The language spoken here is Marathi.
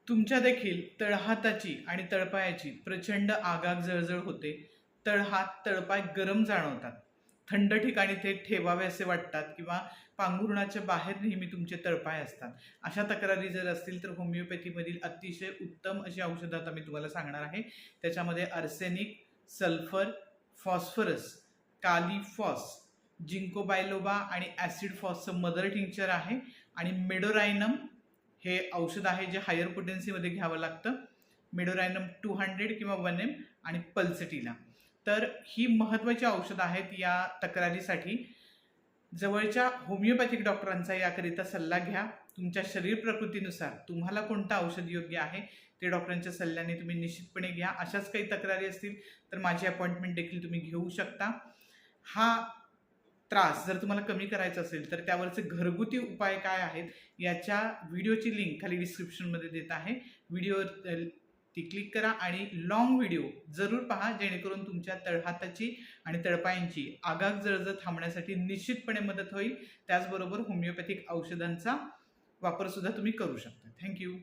तुमच्या देखील तळहाताची आणि तळपायाची प्रचंड आगाग जळजळ होते. तळहात, तळपाय गरम जाणवतात. थंड ठिकाणी ते ठेवावे असे वाटतात किंवा पांघरुणाच्या बाहेर नेहमी तुमचे तळपाय असतात. अशा तक्रारी जर असतील तर होमिओपॅथीमधील अतिशय उत्तम अशी औषधं आता मी तुम्हाला सांगणार आहे. त्याच्यामध्ये arsenic, sulphur, phosphorus, kali phos, ginkgo biloba आणि ॲसिड फॉसचं मदर टिंक्चर आहे आणि मेडोरायनम हे औषध आहे जे हायर पोटेन्सीमध्ये घ्यावं लागतं. मेडोरायनम 200 किंवा 1 ml आणि पल्सटीला. तर ही महत्त्वाची औषधं आहेत या तक्रारीसाठी. जवळच्या होमिओपॅथिक डॉक्टरांचा याकरिता सल्ला घ्या. तुमच्या शरीर प्रकृतीनुसार तुम्हाला कोणतं औषध योग्य आहे ते डॉक्टरांच्या सल्ल्याने तुम्ही निश्चितपणे घ्या. अशाच काही तक्रारी असतील तर माझी अपॉइंटमेंट देखील तुम्ही घेऊ शकता. हा त्रास जर तुम्हाला कमी करायचा असेल तर त्यावरचे घरगुती उपाय काय आहेत याच्या व्हिडिओची लिंक खाली डिस्क्रिप्शनमध्ये देत आहे. व्हिडिओवर ती क्लिक करा आणि लॉंग व्हिडिओ जरूर पहा, जेणेकरून तुमच्या तळहाताची आणि तळपायांची आगाग जळजळ थांबण्यासाठी निश्चितपणे मदत होईल. त्याचबरोबर होमिओपॅथिक औषधांचा वापर सुद्धा तुम्ही करू शकता. थँक्यू.